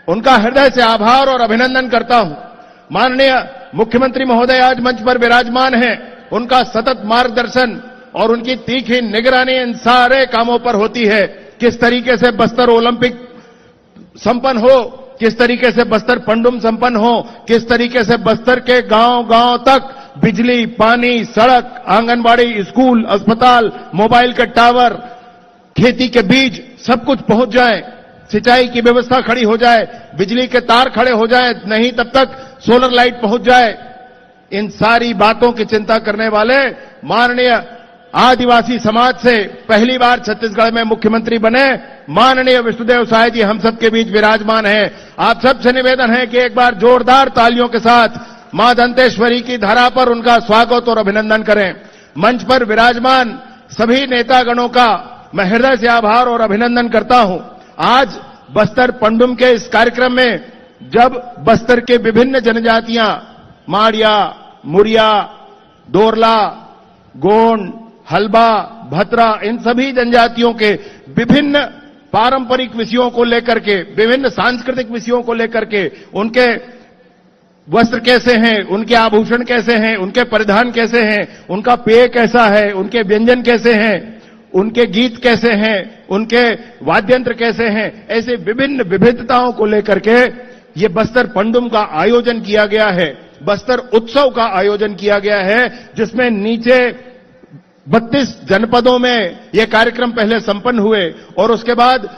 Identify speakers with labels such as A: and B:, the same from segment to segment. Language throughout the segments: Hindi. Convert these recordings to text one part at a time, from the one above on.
A: उनका हृदय से आभार और अभिनंदन करता हूं। माननीय मुख्यमंत्री महोदय आज मंच पर विराजमान हैं। उनका सतत मार्गदर्शन और उनकी तीखी निगरानी इन सारे कामों पर होती है। किस तरीके से बस्तर ओलंपिक संपन्न हो, किस तरीके से बस्तर पंडुम संपन्न हो, किस तरीके से बस्तर के गांव-गांव तक बिजली, पानी, सड़क, आंगनबाड़ी, स्कूल, अस्पताल, मोबाइल के टावर, खेती के बीज सब कुछ पहुंच जाए, सिंचाई की व्यवस्था खड़ी हो जाए, बिजली के तार खड़े हो जाए, नहीं तब तक सोलर लाइट पहुंच जाए। इन सारी बातों की चिंता करने वाले माननीय आदिवासी समाज से पहली बार छत्तीसगढ़ में मुख्यमंत्री बने माननीय विष्णुदेव साय जी हम सबके बीच विराजमान हैं। आप सबसे निवेदन है कि एक बार जोरदार तालियों के साथ मां दंतेश्वरी की धरा पर उनका स्वागत और अभिनंदन करें। मंच पर विराजमान सभी नेतागणों का मैं हृदय से आभार और अभिनंदन करता हूं। आज बस्तर पंडुम के इस कार्यक्रम में जब बस्तर के विभिन्न जनजातियां माड़िया, मुरिया, दोरला, गोंड, हल्बा, भतरा, इन सभी जनजातियों के विभिन्न पारंपरिक विषयों को लेकर के, विभिन्न सांस्कृतिक विषयों को लेकर के, उनके वस्त्र कैसे हैं, उनके आभूषण कैसे हैं, उनके परिधान कैसे हैं, उनका पेय कैसा है, उनके व्यंजन कैसे हैं, उनके गीत कैसे हैं, उनके वाद्यंत्र कैसे हैं, ऐसे विभिन्न विविधताओं को लेकर के ये बस्तर पंडुम का आयोजन किया गया है। बस्तर उत्सव का आयोजन किया गया है, जिसमें नीचे 32 जनपदों में ये कार्यक्रम पहले संपन्न हुए और उसके बाद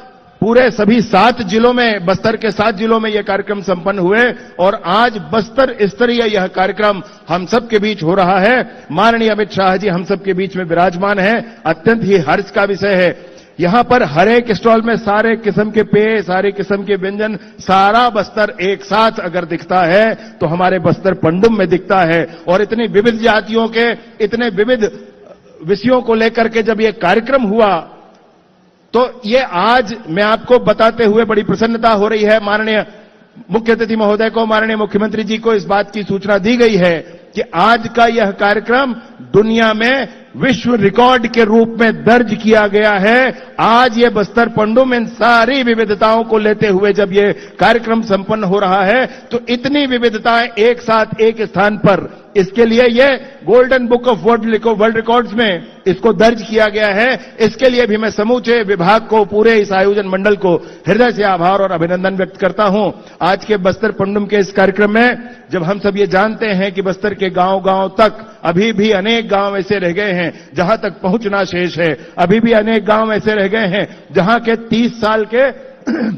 A: पूरे सभी 7 जिलों में, बस्तर के 7 जिलों में ये कार्यक्रम संपन्न हुए और आज बस्तर स्तरीय यह कार्यक्रम हम सबके बीच हो रहा है। माननीय अमित शाह जी हम सबके बीच में विराजमान हैं। अत्यंत ही हर्ष का विषय है। यहां पर हर एक स्टॉल में सारे किस्म के पेय, सारे किस्म के व्यंजन, सारा बस्तर एक साथ अगर दिखता है तो हमारे बस्तर पंडुम में दिखता है। और इतनी विविध जातियों के, इतने विविध विषयों को लेकर के जब ये कार्यक्रम हुआ तो ये आज मैं आपको बताते हुए बड़ी प्रसन्नता हो रही है। माननीय मुख्य अतिथि महोदय को, माननीय मुख्यमंत्री जी को इस बात की सूचना दी गई है कि आज का यह कार्यक्रम दुनिया में विश्व रिकॉर्ड के रूप में दर्ज किया गया है। आज ये बस्तर पंडुम इन सारी विविधताओं को लेते हुए जब ये कार्यक्रम संपन्न हो रहा है तो इतनी विविधताएं एक साथ एक स्थान पर, इसके लिए ये golden book of world records में इसको दर्ज किया गया है। इसके लिए भी मैं समूचे विभाग को, पूरे इस आयोजन मंडल को हृदय से आभार और अभिनंदन व्यक्त करता हूं। आज के बस्तर पंडुम के इस कार्यक्रम में जब हम सब ये जानते हैं कि बस्तर के गांव-गांव तक अभी भी अनेक गांव ऐसे रह गए हैं जहां तक पहुंचना शेष है, अभी भी अनेक गांव ऐसे रह गए हैं जहां के 30 साल के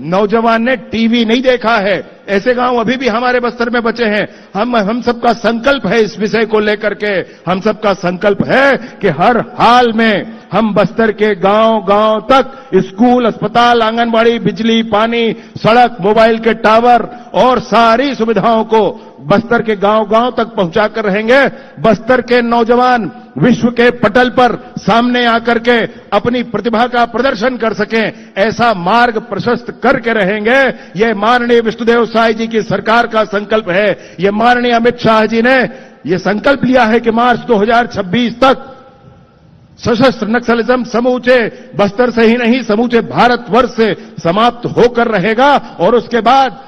A: नौजवान ने टीवी नहीं देखा है, ऐसे गांव अभी भी हमारे बस्तर में बचे हैं। हम सबका संकल्प है इस विषय को लेकर के, हम सबका संकल्प है कि हर हाल में हम बस्तर के गांव-गांव तक स्कूल, अस्पताल, आंगनबाड़ी, बिजली, पानी, सड़क, मोबाइल के टावर और सारी सुविधाओं को बस्तर के गांव-गांव तक पहुंचाकर रहेंगे। बस्तर के नौजवान विश्व के पटल पर सामने आकर के अपनी प्रतिभा का प्रदर्शन कर सकें, ऐसा मार्ग प्रशस्त करके रहेंगे। ये माननीय विष्णुदेव साय जी की सरकार का संकल्प है। ये माननीय अमित शाह जी ने ये संकल्प लिया है कि मार्च 2026 तक सशस्त्र नक्सलिज्म समूचे बस्तर से ही नहीं, समूचे भारतवर्ष से समाप्त होकर रहेगा और उसके बाद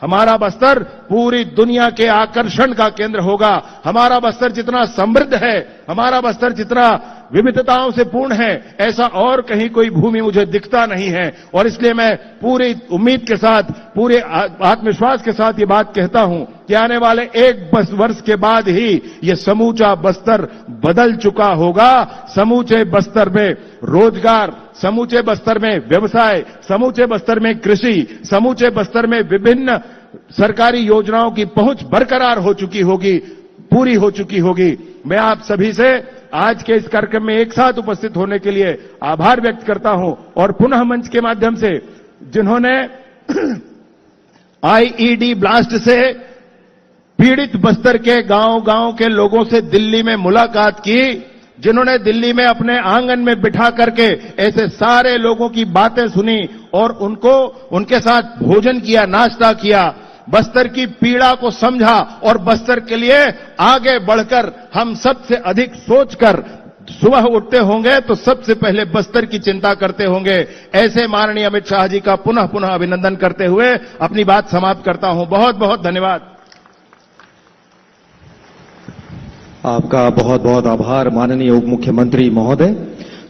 A: हमारा बस्तर पूरी दुनिया के आकर्षण का केंद्र होगा। हमारा बस्तर जितना समृद्ध है, हमारा बस्तर जितना विविधताओं से पूर्ण है, ऐसा और कहीं कोई भूमि मुझे दिखता नहीं है। और इसलिए मैं पूरी उम्मीद के साथ, पूरे आत्मविश्वास के साथ ये बात कहता हूं कि आने वाले 1 वर्ष के बाद ही ये समूचा बस्तर बदल चुका होगा। समूचे बस्तर में रोजगार, समूचे बस्तर में व्यवसाय, समूचे बस्तर में कृषि, समूचे बस्तर में विभिन्न सरकारी योजनाओं की पहुंच बरकरार हो चुकी होगी, पूरी हो चुकी होगी। मैं आप सभी से आज के इस कार्यक्रम में एक साथ उपस्थित होने के लिए आभार व्यक्त करता हूं और पुनः मंच के माध्यम से जिन्होंने आईईडी ब्लास्ट से पीड़ित बस्तर के गांव-गांव के लोगों से दिल्ली में मुलाकात की, जिन्होंने दिल्ली में अपने आंगन में बिठा करके ऐसे सारे लोगों की बातें सुनी और उनके साथ भोजन किया, नाश्ता किया, बस्तर की पीड़ा को समझा और बस्तर के लिए आगे बढ़कर हम सबसे अधिक सोचकर सुबह उठते होंगे तो सबसे पहले बस्तर की चिंता करते होंगे। ऐसे माननीय अमित शाह जी का पुनः पुनः अभिनंदन करते हुए अपनी बात समाप्त करता हूं। बहुत बहुत धन्यवाद।
B: आपका बहुत बहुत आभार माननीय उप मुख्यमंत्री महोदय।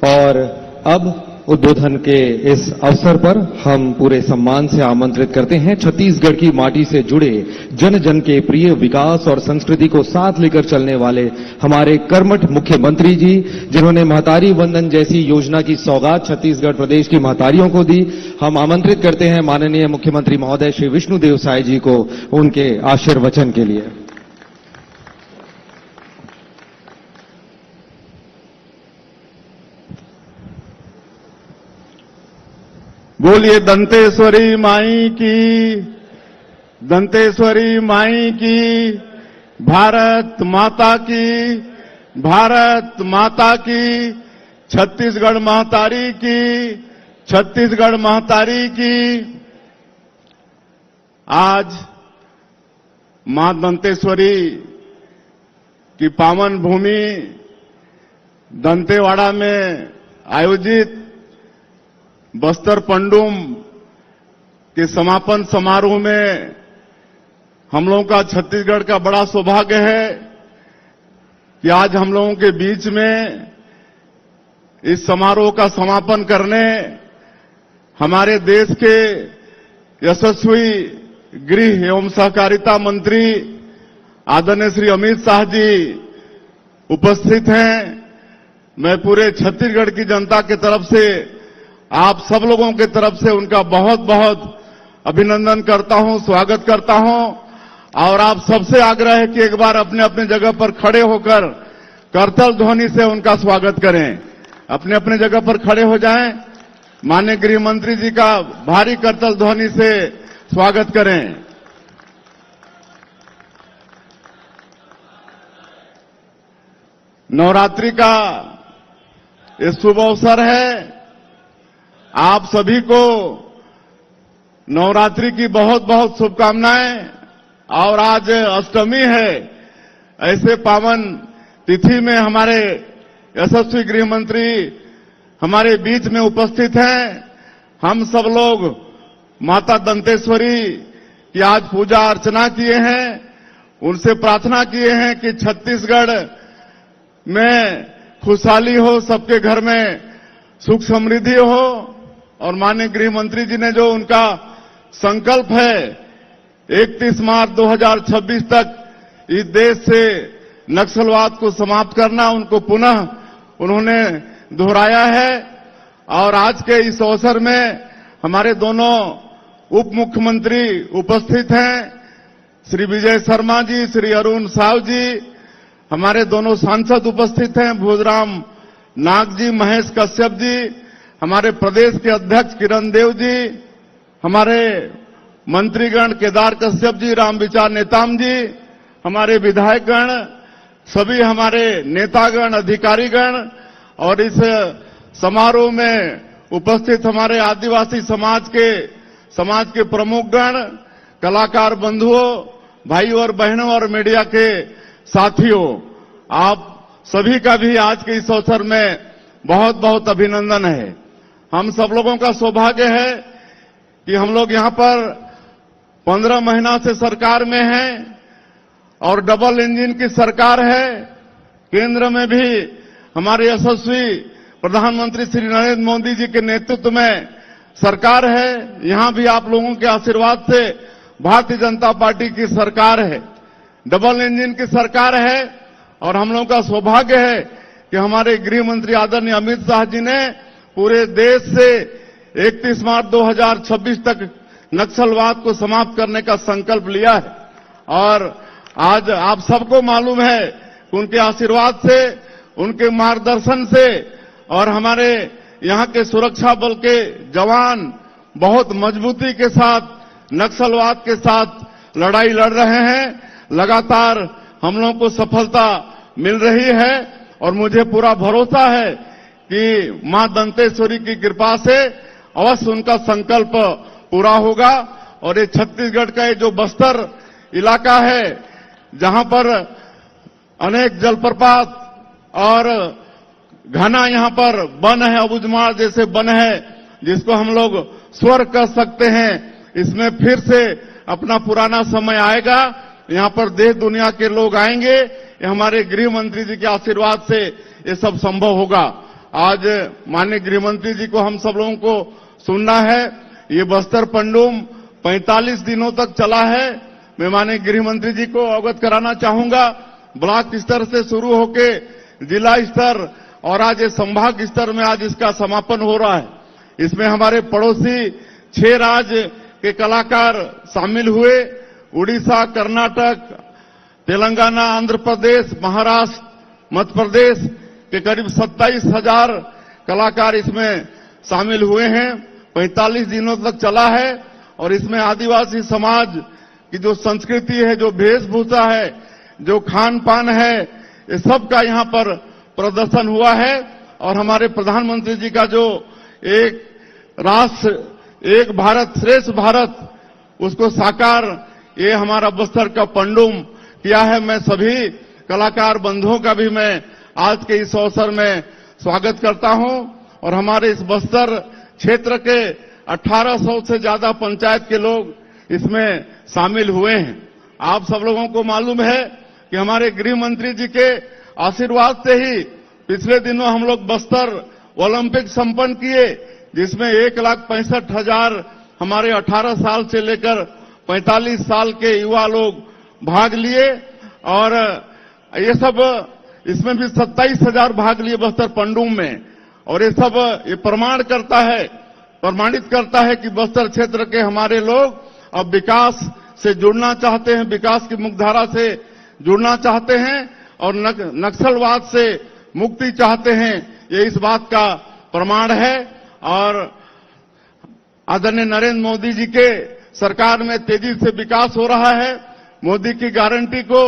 B: और अब उद्बोधन के इस अवसर पर हम पूरे सम्मान से आमंत्रित करते हैं छत्तीसगढ़ की माटी से जुड़े जन जन के प्रिय विकास और संस्कृति को साथ लेकर चलने वाले हमारे कर्मठ मुख्यमंत्री जी, जिन्होंने महतारी वंदन जैसी योजना की सौगात छत्तीसगढ़ प्रदेश की महतारियों को दी। हम आमंत्रित करते हैं माननीय मुख्यमंत्री महोदय श्री विष्णुदेव साय जी को उनके आशीर्वचन के लिए।
C: बोलिए दंतेश्वरी माई की, दंतेश्वरी माई की, भारत माता की, भारत माता की, छत्तीसगढ़ महतारी की, छत्तीसगढ़ महतारी की। आज मां दंतेश्वरी की पावन भूमि दंतेवाड़ा में आयोजित बस्तर पंडुम के समापन समारोह में हम लोगों का छत्तीसगढ़ का बड़ा सौभाग्य है कि आज हम लोगों के बीच में इस समारोह का समापन करने हमारे देश के यशस्वी गृह एवं सहकारिता मंत्री आदरणीय श्री अमित शाह जी उपस्थित हैं। मैं पूरे छत्तीसगढ़ की जनता की तरफ से, आप सब लोगों की तरफ से उनका बहुत बहुत अभिनंदन करता हूं, स्वागत करता हूं। और आप सबसे आग्रह है कि एक बार अपने अपने जगह पर खड़े होकर करतल ध्वनि से उनका स्वागत करें। अपने अपने जगह पर खड़े हो जाएं, माननीय गृह मंत्री जी का भारी करतल ध्वनि से स्वागत करें। नवरात्रि का ये शुभ अवसर है। आप सभी को नवरात्रि की बहुत बहुत शुभकामनाएं। और आज अष्टमी है। ऐसे पावन तिथि में हमारे यशस्वी गृह मंत्री हमारे बीच में उपस्थित हैं। हम सब लोग माता दंतेश्वरी की आज पूजा अर्चना किए हैं। उनसे प्रार्थना किए हैं कि छत्तीसगढ़ में खुशहाली हो, सबके घर में सुख समृद्धि हो। और माननीय गृह मंत्री जी ने जो उनका संकल्प है 31 मार्च 2026 तक इस देश से नक्सलवाद को समाप्त करना, उनको पुनः उन्होंने दोहराया है। और आज के इस अवसर में हमारे दोनों उप मुख्यमंत्री उपस्थित हैं, श्री विजय शर्मा जी, श्री अरुण साव जी। हमारे दोनों सांसद उपस्थित हैं, भोजराम नाग जी, महेश कश्यप जी। हमारे प्रदेश के अध्यक्ष किरण देव जी, हमारे मंत्रीगण केदार कश्यप जी, रामविचार नेताम जी, हमारे विधायकगण, सभी हमारे नेतागण, अधिकारीगण और इस समारोह में उपस्थित हमारे आदिवासी समाज के प्रमुखगण, कलाकार बंधुओं, भाइयों और बहनों और मीडिया के साथियों, आप सभी का भी आज के इस अवसर में बहुत बहुत अभिनंदन है। हम सब लोगों का सौभाग्य है कि हम लोग यहां पर 15 महीना से सरकार में हैं और डबल इंजन की सरकार है। केंद्र में भी हमारे यशस्वी प्रधानमंत्री श्री नरेंद्र मोदी जी के नेतृत्व में सरकार है। यहां भी आप लोगों के आशीर्वाद से भारतीय जनता पार्टी की सरकार है, डबल इंजन की सरकार है। और हम लोगों का सौभाग्य है कि हमारे गृह मंत्री आदरणीय अमित शाह जी ने पूरे देश से 31 मार्च 2026 तक नक्सलवाद को समाप्त करने का संकल्प लिया है। और आज आप सबको मालूम है कि उनके आशीर्वाद से, उनके मार्गदर्शन से और हमारे यहां के सुरक्षा बल के जवान बहुत मजबूती के साथ नक्सलवाद के साथ लड़ाई लड़ रहे हैं। लगातार हम लोगों को सफलता मिल रही है और मुझे पूरा भरोसा है कि मां दंतेश्वरी की कृपा से अवश्य उनका संकल्प पूरा होगा। और ये छत्तीसगढ़ का ये जो बस्तर इलाका है, जहां पर अनेक जलप्रपात और घना यहाँ पर वन है, अबुझमाड़ जैसे वन है जिसको हम लोग स्वर्ग कह सकते हैं। इसमें फिर से अपना पुराना समय आएगा, यहाँ पर देश दुनिया के लोग आएंगे। ये हमारे गृह मंत्री जी के आशीर्वाद से ये सब संभव होगा। आज माननीय गृह मंत्री जी को हम सब लोगों को सुनना है। ये बस्तर पंडुम 45 दिनों तक चला है। मैं माननीय गृह मंत्री जी को अवगत कराना चाहूंगा, ब्लॉक स्तर से शुरू होके जिला स्तर और आज ये संभाग स्तर में आज इसका समापन हो रहा है। इसमें हमारे पड़ोसी 6 राज्य के कलाकार शामिल हुए। उड़ीसा, कर्नाटक, तेलंगाना, आंध्र प्रदेश, महाराष्ट्र, मध्य प्रदेश के करीब 27,000 कलाकार इसमें शामिल हुए हैं। 45 दिनों तक चला है और इसमें आदिवासी समाज की जो संस्कृति है, जो वेशभूषा है, जो खान पान है, ये सब का यहाँ पर प्रदर्शन हुआ है। और हमारे प्रधानमंत्री जी का जो एक राष्ट्र, एक भारत, श्रेष्ठ भारत, उसको साकार ये हमारा बस्तर का पंडुम किया है। मैं सभी कलाकार बंधुओं का भी मैं आज के इस अवसर में स्वागत करता हूं। और हमारे इस बस्तर क्षेत्र के 1800 से ज्यादा पंचायत के लोग इसमें शामिल हुए हैं। आप सब लोगों को मालूम है कि हमारे गृह मंत्री जी के आशीर्वाद से ही पिछले दिनों हम लोग बस्तर ओलंपिक संपन्न किए, जिसमें 1,65,000 हमारे 18 साल से लेकर 45 साल के युवा लोग भाग लिए। और ये सब इसमें भी 27,000 भाग लिए बस्तर पंडुम में। और ये सब ये प्रमाणित करता है कि बस्तर क्षेत्र के हमारे लोग अब विकास से जुड़ना चाहते हैं, विकास की मुख्यधारा से जुड़ना चाहते हैं और नक्सलवाद से मुक्ति चाहते हैं। ये इस बात का प्रमाण है। और आदरणीय नरेंद्र मोदी जी के सरकार में तेजी से विकास हो रहा है। मोदी की गारंटी को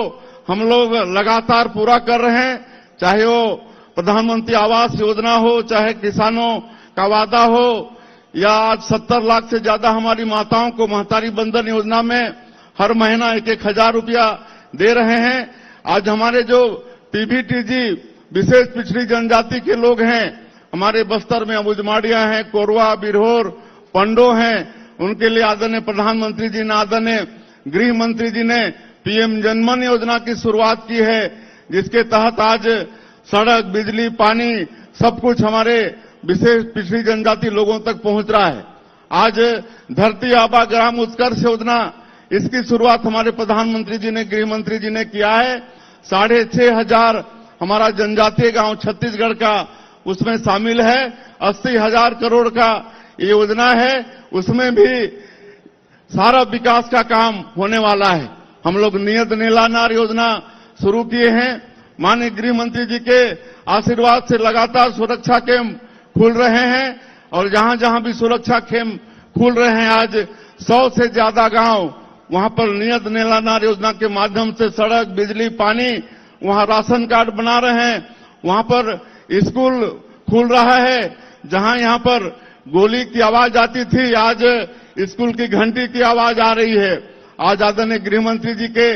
C: हम लोग लगातार पूरा कर रहे हैं, चाहे वो प्रधानमंत्री आवास योजना हो, चाहे किसानों का वादा हो, या आज 70 लाख से ज्यादा हमारी माताओं को महतारी बंधन योजना में हर महीना 1,000 रुपया दे रहे हैं। आज हमारे जो पीबीटीजी विशेष पिछड़ी जनजाति के लोग हैं, हमारे बस्तर में अबुझमाड़िया हैं, कोरवा, बिरहोर, पंडो हैं, उनके लिए आदरणीय प्रधानमंत्री जी ने, आदरणीय गृह मंत्री जी ने पीएम जनमन योजना की शुरुआत की है, जिसके तहत आज सड़क, बिजली, पानी सब कुछ हमारे विशेष पिछड़ी जनजाति लोगों तक पहुंच रहा है। आज धरती आबा ग्राम उत्कर्ष योजना, इसकी शुरुआत हमारे प्रधानमंत्री जी ने, गृह मंत्री जी ने किया है। 6,500 हमारा जनजातीय गांव छत्तीसगढ़ का उसमें शामिल है। 80,000 करोड़ का ये योजना है, उसमें भी सारा विकास का काम होने वाला है। हम लोग नियत नीलानार योजना शुरू किए हैं। माननीय गृह मंत्री जी के आशीर्वाद से लगातार सुरक्षा कैंप खुल रहे हैं और जहां जहां भी सुरक्षा कैंप खुल रहे हैं, आज 100 से ज्यादा गांव वहां पर नियत नीलानार योजना के माध्यम से सड़क, बिजली, पानी, वहां राशन कार्ड बना रहे हैं। वहां पर स्कूल खुल रहा है। जहां यहां पर गोली की आवाज आती थी, आज स्कूल की घंटी की आवाज आ रही है। आज आदरणीय गृह मंत्री जी के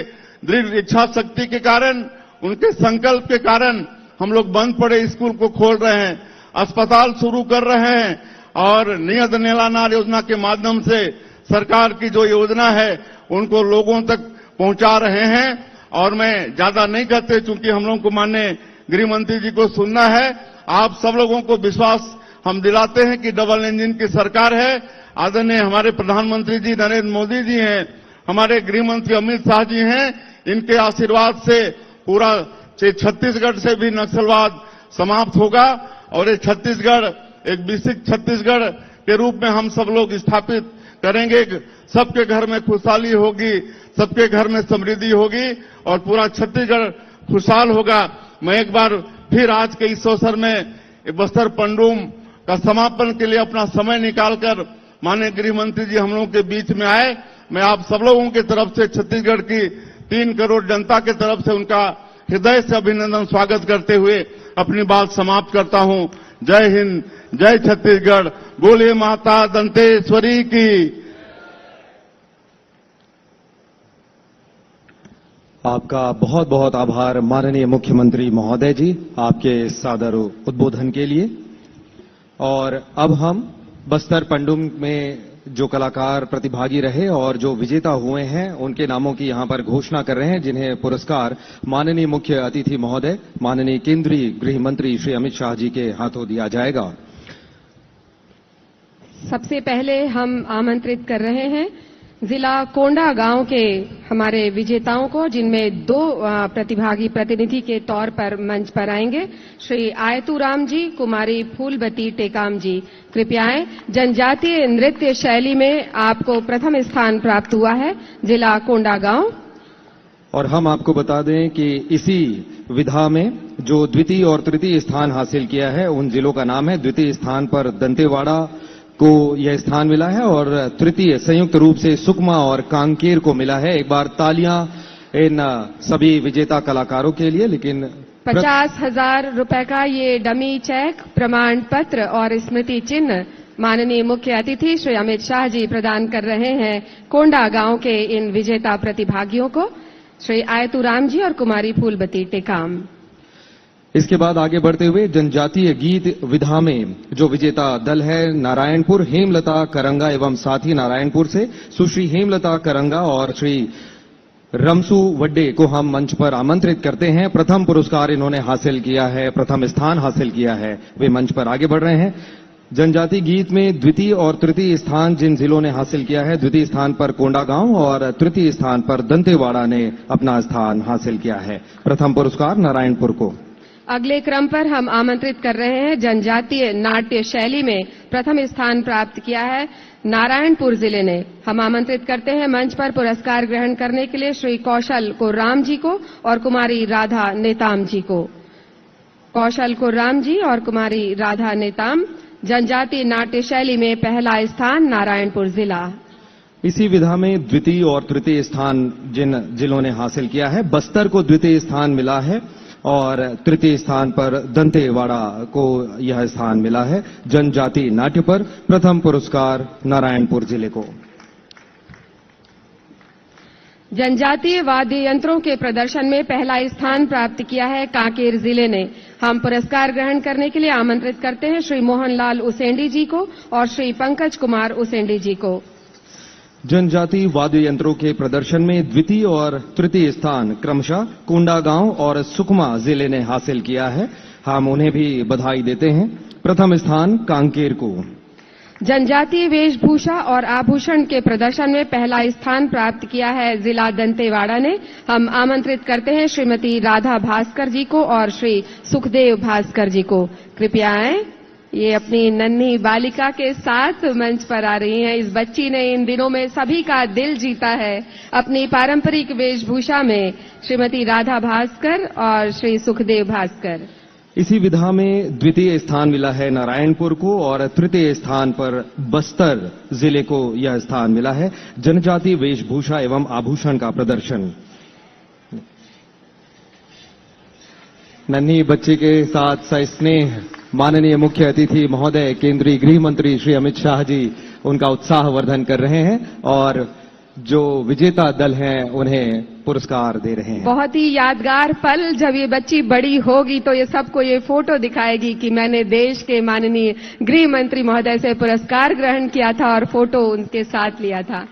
C: दृढ़ इच्छा शक्ति के कारण, उनके संकल्प के कारण हम लोग बंद पड़े स्कूल को खोल रहे हैं, अस्पताल शुरू कर रहे हैं और नियत नीलानार योजना के माध्यम से सरकार की जो योजना है उनको लोगों तक पहुंचा रहे हैं। और मैं ज्यादा नहीं कहते, चूंकि हम लोगों को माननीय गृह मंत्री जी को सुनना है। आप सब लोगों को विश्वास हम दिलाते हैं कि डबल इंजन की सरकार है। आदरणीय हमारे प्रधानमंत्री जी नरेंद्र मोदी जी हैं, हमारे गृह मंत्री अमित शाह जी हैं, इनके आशीर्वाद से पूरा छत्तीसगढ़ से भी नक्सलवाद समाप्त होगा और ये छत्तीसगढ़ एक विकसित छत्तीसगढ़ के रूप में हम सब लोग स्थापित करेंगे। सबके घर में खुशहाली होगी, सबके घर में समृद्धि होगी और पूरा छत्तीसगढ़ खुशहाल होगा। मैं एक बार फिर आज के इस अवसर में बस्तर पंडुम का समापन के लिए अपना समय निकालकर माननीय गृह मंत्री जी हम लोगों के बीच में आए। मैं आप सब लोगों की तरफ से, छत्तीसगढ़ की 3 करोड़ जनता की तरफ से उनका हृदय से अभिनंदन स्वागत करते हुए अपनी बात समाप्त करता हूं। जय हिंद, जय छत्तीसगढ़, बोलिए माता दंतेश्वरी की।
B: आपका बहुत बहुत आभार माननीय मुख्यमंत्री महोदय जी, आपके सादर उद्बोधन के लिए। और अब हम बस्तर पंडुम में जो कलाकार प्रतिभागी रहे और जो विजेता हुए हैं उनके नामों की यहां पर घोषणा कर रहे हैं, जिन्हें पुरस्कार माननीय मुख्य अतिथि महोदय माननीय केंद्रीय गृह मंत्री श्री अमित शाह जी के हाथों दिया जाएगा।
D: सबसे पहले हम आमंत्रित कर रहे हैं जिला कोंडागांव के हमारे विजेताओं को, जिनमें 2 प्रतिभागी प्रतिनिधि के तौर पर मंच पर आएंगे। श्री आयतूराम जी, कुमारी फूलबती टेकाम जी, कृपया आएं। जनजातीय नृत्य शैली में आपको प्रथम स्थान प्राप्त हुआ है जिला कोंडागांव।
B: और हम आपको बता दें कि इसी विधा में जो द्वितीय और तृतीय स्थान हासिल किया है उन जिलों का नाम है। द्वितीय स्थान पर दंतेवाड़ा को यह स्थान मिला है और तृतीय संयुक्त रूप से सुकमा और कांकेर को मिला है। एक बार तालियां इन सभी विजेता कलाकारों के लिए। लेकिन
D: 50,000 रुपए का ये डमी चेक, प्रमाण पत्र और स्मृति चिन्ह माननीय मुख्य अतिथि श्री अमित शाह जी प्रदान कर रहे हैं कोंडागांव के इन विजेता प्रतिभागियों को, श्री आयतूराम जी और कुमारी फूलबती टेकाम।
B: इसके बाद आगे बढ़ते हुए जनजातीय गीत विधा में जो विजेता दल है नारायणपुर हेमलता करंगा एवं साथी नारायणपुर से सुश्री हेमलता करंगा और श्री रमसू वड्डे को हम मंच पर आमंत्रित करते हैं। प्रथम पुरस्कार इन्होंने हासिल किया है, प्रथम स्थान हासिल किया है, वे मंच पर आगे बढ़ रहे हैं। जनजातीय गीत में द्वितीय और तृतीय स्थान जिन जिलों ने हासिल किया है, द्वितीय स्थान पर कोंडागांव और तृतीय स्थान पर दंतेवाड़ा ने अपना स्थान हासिल किया है। प्रथम पुरस्कार नारायणपुर को।
D: अगले क्रम पर हम आमंत्रित कर रहे हैं जनजातीय नाट्य शैली में प्रथम स्थान प्राप्त किया है नारायणपुर जिले ने। हम आमंत्रित करते हैं मंच पर पुरस्कार ग्रहण करने के लिए श्री कौशल कुर्राम जी को और कुमारी राधा नेताम जी को। कौशल कुर्राम जी और कुमारी राधा नेताम, जनजातीय नाट्य शैली में पहला स्थान नारायणपुर जिला।
B: इसी विधा में द्वितीय और तृतीय स्थान जिन जिलों ने हासिल किया है, बस्तर को द्वितीय स्थान मिला है और तृतीय स्थान पर दंतेवाड़ा को यह स्थान मिला है। जनजातीय नाट्य पर प्रथम पुरस्कार नारायणपुर जिले को।
D: जनजातीय वाद्य यंत्रों के प्रदर्शन में पहला स्थान प्राप्त किया है कांकेर जिले ने। हम पुरस्कार ग्रहण करने के लिए आमंत्रित करते हैं श्री मोहनलाल उसेंडी जी को और श्री पंकज कुमार उसेंडी जी को।
B: जनजातीय वाद्य यंत्रों के प्रदर्शन में द्वितीय और तृतीय स्थान क्रमशः कोंडागांव और सुकमा जिले ने हासिल किया है। हम उन्हें भी बधाई देते हैं। प्रथम स्थान कांकेर को।
D: जनजातीय वेशभूषा और आभूषण के प्रदर्शन में पहला स्थान प्राप्त किया है जिला दंतेवाड़ा ने। हम आमंत्रित करते हैं श्रीमती राधा भास्कर जी को और श्री सुखदेव भास्कर जी को। कृपया आएं। ये अपनी नन्ही बालिका के साथ मंच पर आ रही हैं। इस बच्ची ने इन दिनों में सभी का दिल जीता है अपनी पारंपरिक वेशभूषा में, श्रीमती राधा भास्कर और श्री सुखदेव भास्कर।
B: इसी विधा में द्वितीय स्थान मिला है नारायणपुर को और तृतीय स्थान पर बस्तर जिले को यह स्थान मिला है। जनजातीय वेशभूषा एवं आभूषण का प्रदर्शन। नन्ही बच्ची के साथ सस्नेह माननीय मुख्य अतिथि महोदय केंद्रीय गृह मंत्री श्री अमित शाह जी उनका उत्साहवर्धन कर रहे हैं और जो विजेता दल हैं उन्हें पुरस्कार दे रहे हैं।
D: बहुत ही यादगार पल, जब ये बच्ची बड़ी होगी तो ये सबको ये फोटो दिखाएगी कि मैंने देश के माननीय गृह मंत्री महोदय से पुरस्कार ग्रहण किया था और फोटो उनके साथ लिया था।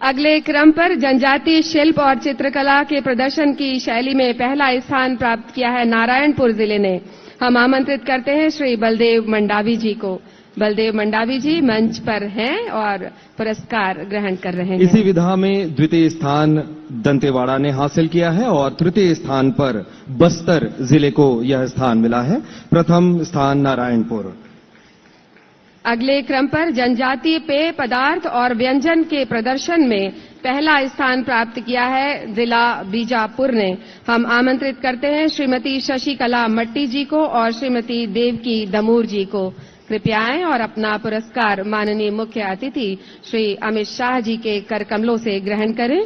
D: अगले क्रम पर जनजातीय शिल्प और चित्रकला के प्रदर्शन की शैली में पहला स्थान प्राप्त किया है नारायणपुर जिले ने। हम आमंत्रित करते हैं श्री बलदेव मंडावी जी को। बलदेव मंडावी जी मंच पर हैं और पुरस्कार ग्रहण कर रहे हैं।
B: इसी विधा में द्वितीय स्थान दंतेवाड़ा ने हासिल किया है और तृतीय स्थान पर बस्तर जिले को यह स्थान मिला है। प्रथम स्थान नारायणपुर।
D: अगले क्रम पर जनजातीय पेय पदार्थ और व्यंजन के प्रदर्शन में पहला स्थान प्राप्त किया है जिला बीजापुर ने। हम आमंत्रित करते हैं श्रीमती शशिकला मट्टी जी को और श्रीमती देवकी दमूर जी को। कृपया आएं और अपना पुरस्कार माननीय मुख्य अतिथि श्री अमित शाह जी के कर कमलों से ग्रहण करें।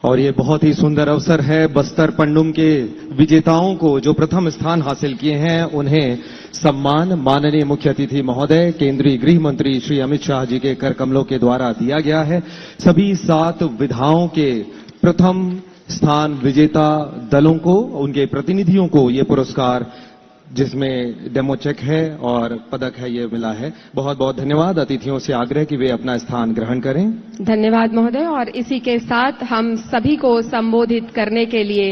B: और ये बहुत ही सुंदर अवसर है। बस्तर पंडुम के विजेताओं को जो प्रथम स्थान हासिल किए हैं उन्हें सम्मान माननीय मुख्य अतिथि महोदय केंद्रीय गृह मंत्री श्री अमित शाह जी के कर कमलों के द्वारा दिया गया है। सभी 7 विधाओं के प्रथम स्थान विजेता दलों को, उनके प्रतिनिधियों को ये पुरस्कार, जिसमें डेमो चेक है और पदक है, ये मिला है। बहुत बहुत धन्यवाद। अतिथियों से आग्रह कि वे अपना स्थान ग्रहण करें।
D: धन्यवाद महोदय। और इसी के साथ हम सभी को संबोधित करने के लिए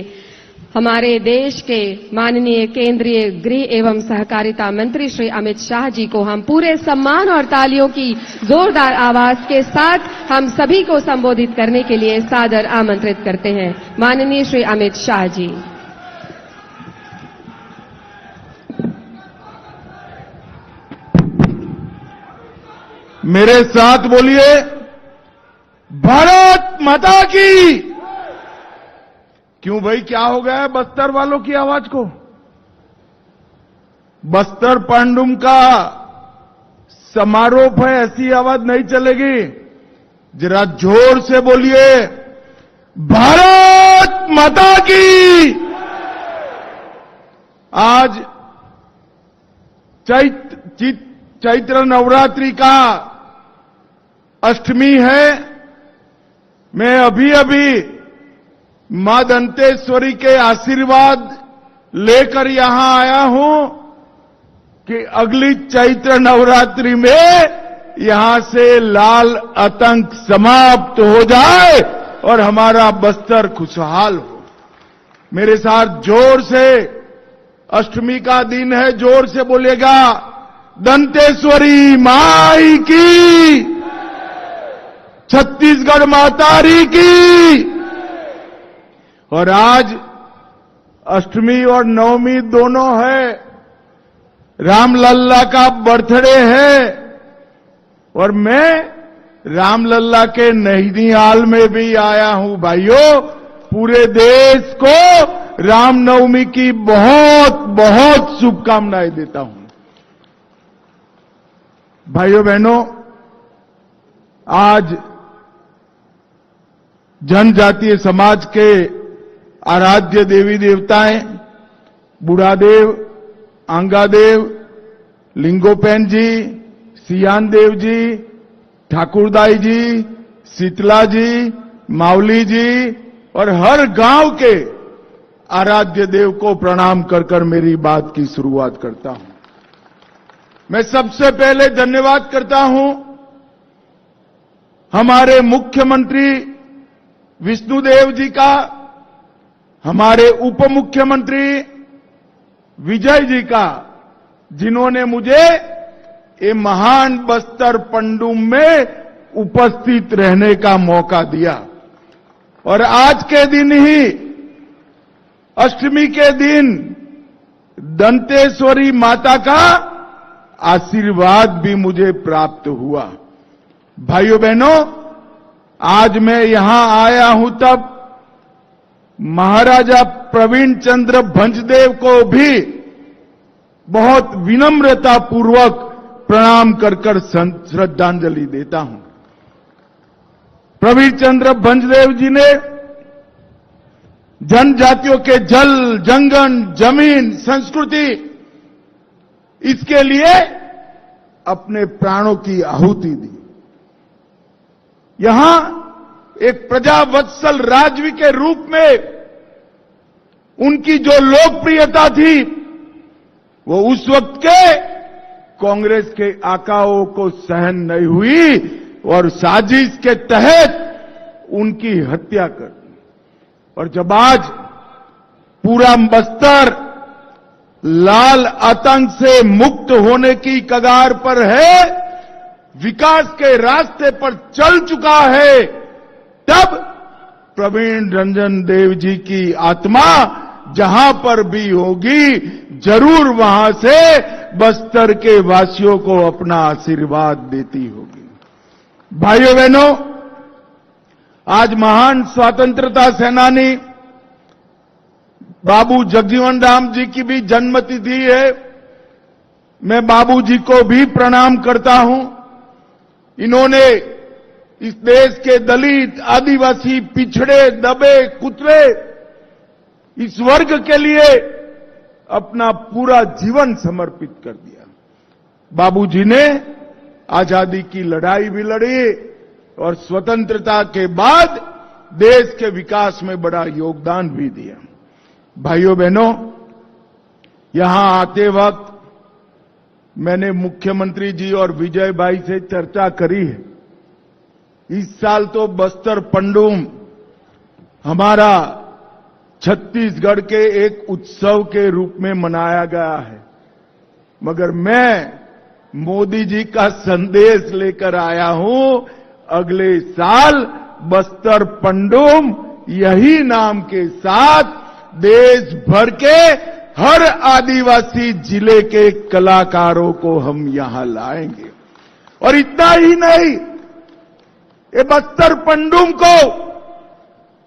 D: हमारे देश के माननीय केंद्रीय गृह एवं सहकारिता मंत्री श्री अमित शाह जी को हम पूरे सम्मान और तालियों की जोरदार आवाज के साथ हम सभी को संबोधित करने के लिए सादर आमंत्रित करते हैं। माननीय श्री अमित शाह जी।
C: मेरे साथ बोलिए, भारत माता की। क्यों भाई, क्या हो गया है बस्तर वालों की आवाज को? बस्तर पांडुम का समारोह है, ऐसी आवाज नहीं चलेगी। जरा जोर से बोलिए, भारत माता की। आज चैत्र नवरात्रि का अष्टमी है। मैं अभी मां दंतेश्वरी के आशीर्वाद लेकर यहां आया हूं कि अगली चैत्र नवरात्रि में यहां से लाल आतंक समाप्त हो जाए और हमारा बस्तर खुशहाल हो। मेरे साथ जोर से, अष्टमी का दिन है, जोर से बोलेगा, दंतेश्वरी माई की, छत्तीसगढ़ मातारी की। और आज अष्टमी और नवमी दोनों है, रामलल्ला का बर्थडे है। और मैं रामलल्ला के नैनीताल में भी आया हूं। भाइयों, पूरे देश को रामनवमी की बहुत बहुत शुभकामनाएं देता हूं। भाइयों बहनों, आज जनजातीय समाज के आराध्य देवी देवताएं बूढ़ादेव, आंगादेव, लिंगोपैन जी, सियान देव जी, ठाकुरदाई जी, शीतला जी, मावली जी और हर गांव के आराध्य देव को प्रणाम कर मेरी बात की शुरुआत करता हूं। मैं सबसे पहले धन्यवाद करता हूं हमारे मुख्यमंत्री विष्णुदेव जी का, हमारे उप मुख्यमंत्री विजय जी का, जिन्होंने मुझे ये महान बस्तर पंडुम में उपस्थित रहने का मौका दिया। और आज के दिन ही, अष्टमी के दिन, दंतेश्वरी माता का आशीर्वाद भी मुझे प्राप्त हुआ। भाइयों बहनों, आज मैं यहां आया हूं तब महाराजा प्रवीण चंद्र भंजदेव को भी बहुत विनम्रता पूर्वक प्रणाम कर श्रद्धांजलि देता हूं। प्रवीण चंद्र भंजदेव जी ने जनजातियों के जल, जंगल, जमीन, संस्कृति, इसके लिए अपने प्राणों की आहुति दी। यहां एक प्रजावत्सल राज्य के रूप में उनकी जो लोकप्रियता थी, वो उस वक्त के कांग्रेस के आकाओं को सहन नहीं हुई और साजिश के तहत उनकी हत्या कर दी। और जब आज पूरा बस्तर लाल आतंक से मुक्त होने की कगार पर है, विकास के रास्ते पर चल चुका है, तब प्रवीण रंजन देव जी की आत्मा जहां पर भी होगी, जरूर वहां से बस्तर के वासियों को अपना आशीर्वाद देती होगी। भाइयों बहनों, आज महान स्वतंत्रता सेनानी बाबू जगजीवन राम जी की भी जन्मतिथि है। मैं बाबू जी को भी प्रणाम करता हूं। इन्होंने इस देश के दलित, आदिवासी, पिछड़े, दबे, कुचले इस वर्ग के लिए अपना पूरा जीवन समर्पित कर दिया। बाबूजी ने आजादी की लड़ाई भी लड़ी और स्वतंत्रता के बाद देश के विकास में बड़ा योगदान भी दिया। भाइयों बहनों, यहां आते वक्त मैंने मुख्यमंत्री जी और विजय भाई से चर्चा करी है। इस साल तो बस्तर पंडुम हमारा छत्तीसगढ़ के एक उत्सव के रूप में मनाया गया है, मगर मैं मोदी जी का संदेश लेकर आया हूं, अगले साल बस्तर पंडुम यही नाम के साथ देश भर के हर आदिवासी जिले के कलाकारों को हम यहां लाएंगे। और इतना ही नहीं, ये बस्तर पंडुम को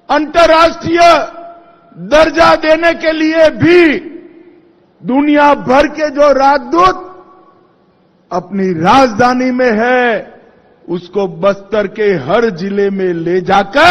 C: अंतर्राष्ट्रीय दर्जा देने के लिए भी दुनिया भर के जो राजदूत अपनी राजधानी में है, उसको बस्तर के हर जिले में ले जाकर